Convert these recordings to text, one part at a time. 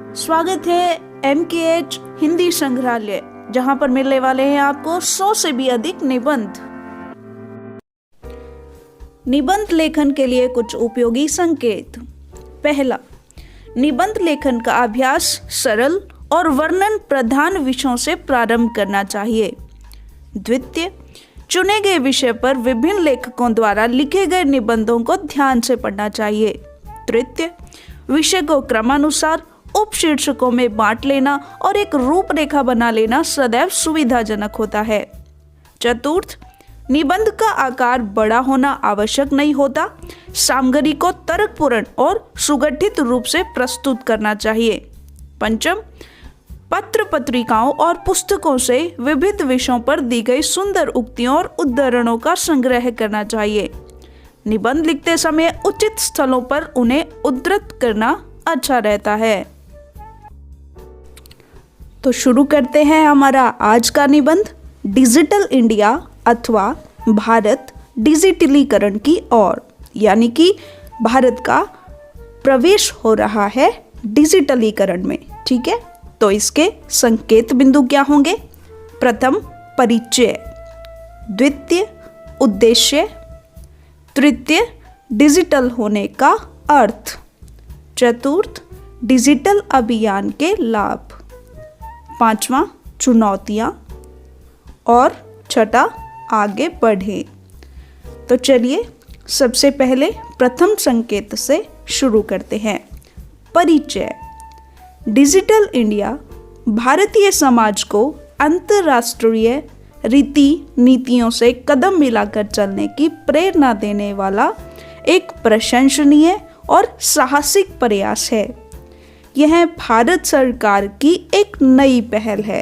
स्वागत है MKH हिंदी संग्रहालय, जहां पर मिलने वाले हैं आपको 100 से भी अधिक निबंध। निबंध लेखन के लिए कुछ उपयोगी संकेत। पहला, निबंध लेखन का अभ्यास सरल और वर्णन प्रधान विषयों से प्रारंभ करना चाहिए। द्वितीय, चुने गए विषय पर विभिन्न लेखकों द्वारा लिखे गए निबंधों को ध्यान से पढ़ना चाहिए। तृतीय, विषय को क्रमानुसार उपशीर्षकों में बांट लेना और एक रूपरेखा बना लेना सदैव सुविधाजनक होता है। चतुर्थ, निबंध का आकार बड़ा होना आवश्यक नहीं होता। सामग्री को तर्कपूर्ण और सुगठित रूप से प्रस्तुत करना चाहिए। पंचम, पत्र पत्रिकाओं और पुस्तकों से विविध विषयों पर दी गई सुंदर उक्तियों और उद्धरणों का संग्रह करना चाहिए। निबंध लिखते समय उचित स्थलों पर उन्हें उद्धृत करना अच्छा रहता है। तो शुरू करते हैं हमारा आज का निबंध, डिजिटल इंडिया अथवा भारत डिजिटलीकरण की ओर, यानी कि भारत का प्रवेश हो रहा है डिजिटलीकरण में। ठीक है, तो इसके संकेत बिंदु क्या होंगे? प्रथम, परिचय। द्वितीय, उद्देश्य। तृतीय, डिजिटल होने का अर्थ। चतुर्थ, डिजिटल अभियान के लाभ। पांचवा, चुनौतियां। और छठा, आगे बढ़े। तो चलिए सबसे पहले प्रथम संकेत से शुरू करते हैं। परिचय। डिजिटल इंडिया भारतीय समाज को अंतर्राष्ट्रीय रीति नीतियों से कदम मिलाकर चलने की प्रेरणा देने वाला एक प्रशंसनीय और साहसिक प्रयास है। यह भारत सरकार की एक नई पहल है।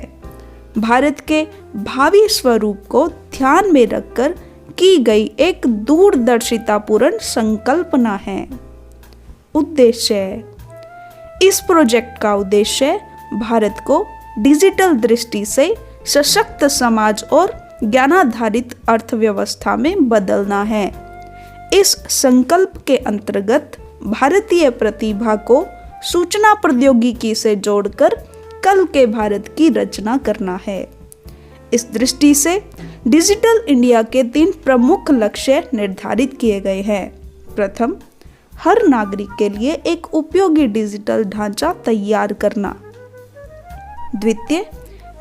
भारत के भावी स्वरूप को ध्यान में रखकर की गई एक दूरदर्शितापूर्ण संकल्पना है। उद्देश्य। इस प्रोजेक्ट का उद्देश्य भारत को डिजिटल दृष्टि से सशक्त समाज और ज्ञानाधारित अर्थव्यवस्था में बदलना है। इस संकल्प के अंतर्गत भारतीय प्रतिभा को सूचना प्रौद्योगिकी से जोड़कर कल के भारत की रचना करना है। इस दृष्टि से डिजिटल इंडिया के 3 प्रमुख लक्ष्य निर्धारित किए गए हैं। प्रथम, हर नागरिक के लिए एक उपयोगी डिजिटल ढांचा तैयार करना। द्वितीय,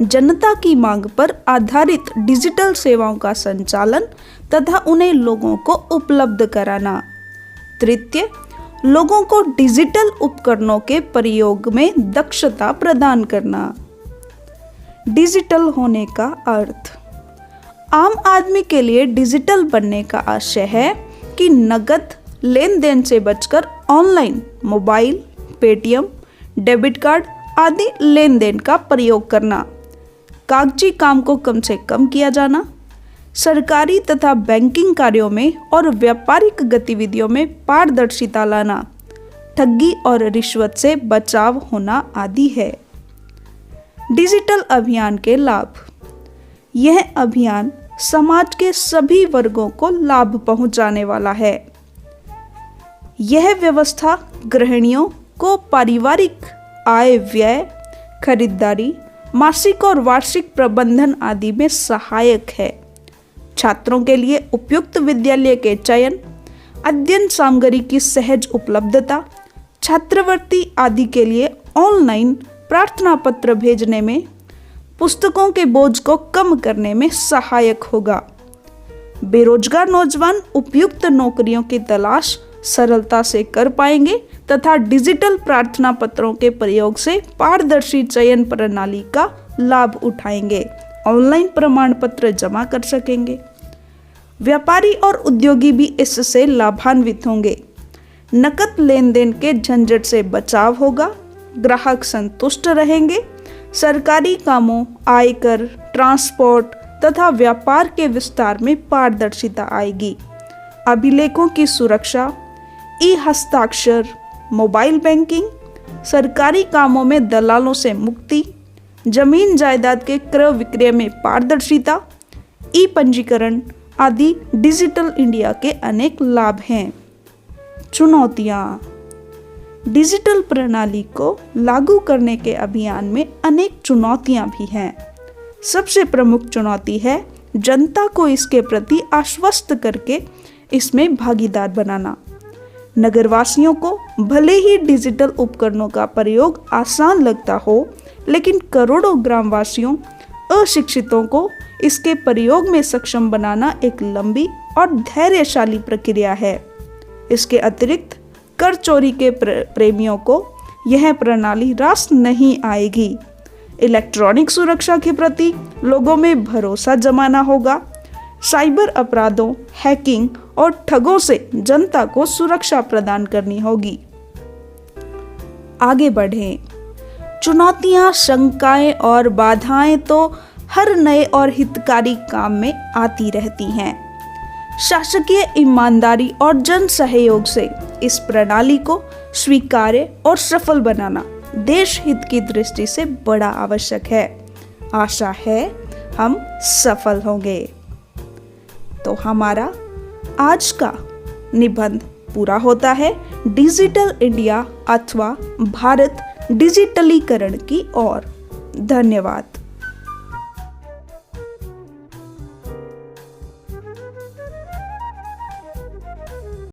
जनता की मांग पर आधारित डिजिटल सेवाओं का संचालन तथा उन्हें लोगों को उपलब्ध कराना। तृतीय, लोगों को डिजिटल उपकरणों के प्रयोग में दक्षता प्रदान करना। डिजिटल होने का अर्थ। आम आदमी के लिए डिजिटल बनने का आशय है कि नकद लेन देन से बचकर online mobile, Paytm, debit card आदि लेन देन का प्रयोग करना, कागजी काम को कम से कम किया जाना, सरकारी तथा बैंकिंग कार्यों में और व्यापारिक गतिविधियों में पारदर्शिता लाना, ठगी और रिश्वत से बचाव होना आदि है। डिजिटल अभियान के लाभ। यह अभियान समाज के सभी वर्गों को लाभ पहुंचाने वाला है। यह व्यवस्था गृहिणियों को पारिवारिक आय व्यय, खरीदारी, मासिक और वार्षिक प्रबंधन आदि में सहायक है। छात्रों के लिए उपयुक्त विद्यालय के चयन, अध्ययन सामग्री की सहज उपलब्धता, छात्रवृत्ति आदि के लिए ऑनलाइन प्रार्थना पत्र भेजने में, पुस्तकों के बोझ को कम करने में सहायक होगा। बेरोजगार नौजवान उपयुक्त नौकरियों की तलाश सरलता से कर पाएंगे तथा डिजिटल प्रार्थना पत्रों के प्रयोग से पारदर्शी चयन प्रणाली का लाभ उठाएंगे। ऑनलाइन प्रमाण पत्र जमा कर सकेंगे। व्यापारी और उद्योगी भी इससे लाभान्वित होंगे। नकद लेन देन के झंझट से बचाव होगा। ग्राहक संतुष्ट रहेंगे। सरकारी कामों, आयकर, ट्रांसपोर्ट तथा व्यापार के विस्तार में पारदर्शिता आएगी। अभिलेखों की सुरक्षा, ई हस्ताक्षर, मोबाइल बैंकिंग, सरकारी कामों में दलालों से मुक्ति, जमीन जायदाद के क्रय विक्रय में पारदर्शिता, ई पंजीकरण आदि डिजिटल इंडिया के अनेक लाभ हैं। चुनौतियाँ। डिजिटल प्रणाली को लागू करने के अभियान में अनेक चुनौतियां भी हैं। सबसे प्रमुख चुनौती है जनता को इसके प्रति आश्वस्त करके इसमें भागीदार बनाना। नगरवासियों को भले ही डिजिटल उपकरणों का प्रयोग आसान लगता हो, लेकिन करोड़ों ग्रामवासियों अशिक्षितों को इसके प्रयोग में सक्षम बनाना एक लंबी और धैर्यशाली प्रक्रिया है। इसके अतिरिक्त कर चोरी के प्रेमियों को यह प्रणाली रास नहीं आएगी। इलेक्ट्रॉनिक सुरक्षा के प्रति लोगों में भरोसा जमाना होगा। साइबर अपराधों, हैकिंग और ठगों से जनता को सुरक्षा प्रदान करनी होगी। आगे बढ़ें। चुनौतियां, शंकाएं और बाधाएं तो हर नए और हितकारी काम में आती रहती हैं। शासकीय ईमानदारी और जन सहयोग से इस प्रणाली को स्वीकार्य और सफल बनाना देश हित की दृष्टि से बड़ा आवश्यक है। आशा है हम सफल होंगे। तो हमारा आज का निबंध पूरा होता है डिजिटल इंडिया अथवा भारत डिजिटलीकरण की ओर। धन्यवाद।